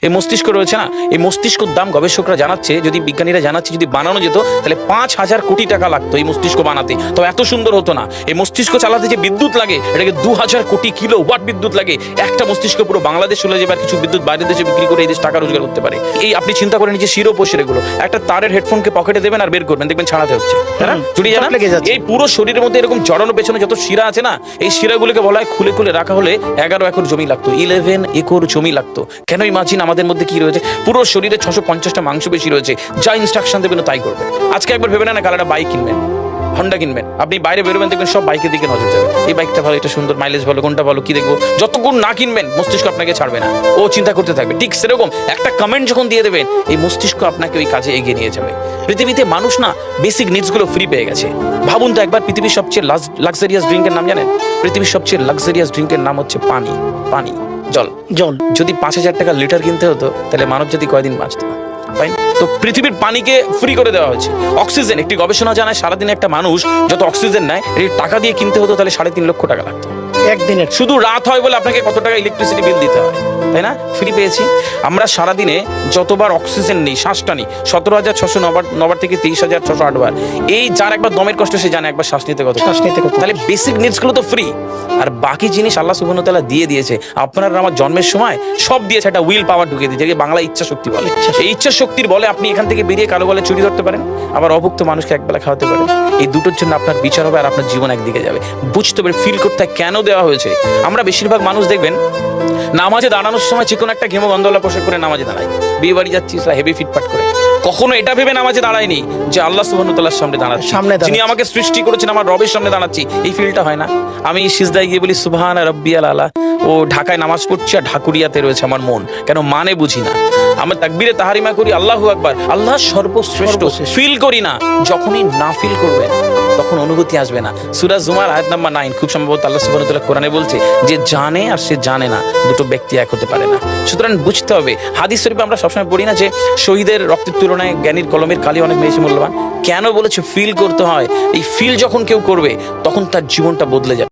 এই মস্তিষ্ক রয়েছে না, এই মস্তিষ্কর দাম গবেষকরা জানাচ্ছে, যদি বিজ্ঞানীরা জানাচ্ছে যদি বানানো যেত তাহলে 5,000 কোটি টাকা লাগতো এই মস্তিষ্ক বানাতে, তো এত সুন্দর হতো না। এই মস্তিষ্ক চালাতে যে বিদ্যুৎ লাগে এটাকে 2000 কোটি কিলো ওয়াট বিদ্যুৎ লাগে। একটা মস্তিষ্ক পুরো বাংলাদেশ চলে যাবে, আর কিছু বিদ্যুৎ বাইরের দেশে বিক্রি করে এই দেশ টাকা রোজগার করতে পারে। এই আপনি চিন্তা করেন যে শিরোপশিরাগুলো, একটা তারের হেডফোনকে পকেটে দেবেন আর বের করবেন, দেখবেন ছাড়াতে হচ্ছে, তাই না? জুড়িয়ে যাচ্ছে। এই পুরো শরীরের মধ্যে এরকম জড়ানো পেছনে যত শিরা আছে না, এই শিরাগুলোকে বলা হয় খুলে খুলে রাখা হলে 11 একর জমি লাগতো, 11 একর জমি লাগতো। কেন ইমাজিন আমাদের মধ্যে কি রয়েছে, পুরো শরীরে 650টা মাংসপেশি রয়েছে, যা ইনস্ট্রাকশন দেবেন তাই করবে। আজকে একবার ভেবে না কাল একটা বাইক কিনবেন, হন্ডা কিনবেন, আপনি বাইরে বেরোবেন দেখবেন সব বাইকের দিকে নজর যাবে, এই বাইকটা ভালো, এটা সুন্দর, মাইলেজ ভালো, কোনটা ভালো, কি দেখবো। যতক্ষণ না কিনবেন মস্তিষ্ক আপনাকে ছাড়বে না, ও চিন্তা করতে থাকবে। ঠিক সেরকম একটা কমেন্ট যখন দিয়ে দেবেন এই মস্তিষ্ক আপনাকে ওই কাজে এগিয়ে নিয়ে যাবে। পৃথিবীতে মানুষ না বেসিক নিডসগুলো ফ্রি পেয়ে গেছে। ভাবুন তো একবার, পৃথিবীর সবচেয়ে লাক্সারিয়াস ড্রিঙ্কের নাম জানেন? পৃথিবীর সবচেয়ে লাক্সারিয়াস ড্রিঙ্কের নাম হচ্ছে পানি। পানি, জল। যদি 5,000 টাকা লিটার কিনতে হতো তাহলে মানব জাতি কয়দিন বাঁচত? তো পৃথিবীর পানিকে ফ্রি করে দেওয়া হয়েছে। অক্সিজেন, একটি গবেষণা জানায় সারাদিনে একটা মানুষ যত অক্সিজেন নেয় এই টাকা দিয়ে কিনতে হতো তাহলে 3.5 লক্ষ টাকা লাগতো একদিনের। শুধু রাত হয় বলে আপনাকে কত টাকা ইলেকট্রিসিটি বিল দিতে হয়, তাই না? ফ্রি পেয়েছি আমরা। সারাদিনে যতবার অক্সিজেন নিই, শ্বাসটা নিই, 17,609 থেকে 23,608 বার। এই যার একবার দমের কষ্ট সে জানে একবার শ্বাস নিতে কত। তাহলে বেসিক নিডসগুলো তো ফ্রি, আর বাকি জিনিস আল্লাহ সুবহানাহু ওয়া তাআলা দিয়ে দিয়েছে। আপনার আমার জন্মের সময় সব দিয়েছে, একটা উইল পাওয়ার ঢুকিয়ে দিয়েছে, যেটাকে বাংলা ইচ্ছা শক্তি বলে। এই ইচ্ছা শক্তির বলে আপনি এখান থেকে বেরিয়ে কালো বলে চুরি ধরতে পারেন, আবার অভুক্ত মানুষকে একবেলা খাওয়াতে পারেন। এই দুটোর জন্য আপনার বিচার হবে আর আপনার জীবন একদিকে যাবে। বুঝতে পারে, ফিল করতে কেন দেওয়া হয়েছে। আমরা বেশিরভাগ মানুষ দেখবেন নামাজে দাঁড়ানোর সময় চিকন একটা ঘেমো গন্ধওয়ালা পোশাক করে নামাজে দাঁড়ায়, বিয়ে বাড়ি যাচ্ছি হেভি ফিটফাট করে। কখনো এটা ভেবে নামাজে দাঁড়ায়নি যে আল্লাহ সুবহানাহু ওয়া তাআলার সামনে দাঁড়াচ্ছি, যিনি আমাকে সৃষ্টি করেছেন, আমার রবের সামনে দাঁড়াচ্ছি। এই ফিলটা হয় না। আমি সিজদায় গিয়ে বলি সুবহানা রাব্বিয়াল আলা, ও ঢাকায় নামাজ পড়ছি আর ঢাকুরিয়াতে রয়েছে আমার মন, কেন মানে বুঝি না। আমরা তাকবীরে তাহারিমা করি আল্লাহু আকবার, আল্লাহ সর্বশ্রেষ্ঠ, ফিল করি না। যখনই না ফিল করবেন তখন অনুভূতি আসবে না। সূরা জুমার আয়াত নাম্বার 9 খুব সম্ভবত আল্লাহ সুবহানাহু ওয়া তাআলা কোরআনে বলছে যে জানে আর সে জানে না, দুটো ব্যক্তি এক হতে পারে না। সুতরাং বুঝতে হবে। হাদিস শরীফে আমরা সবসময় পড়ি না যে শহীদের রক্তের তুলনায় জ্ঞানীর কলমের কালি অনেক বেশি মূল্যবান। কেন বলেছে? ফিল করতে হয়। এই ফিল যখন কেউ করবে তখন তার জীবনটা বদলে যাবে।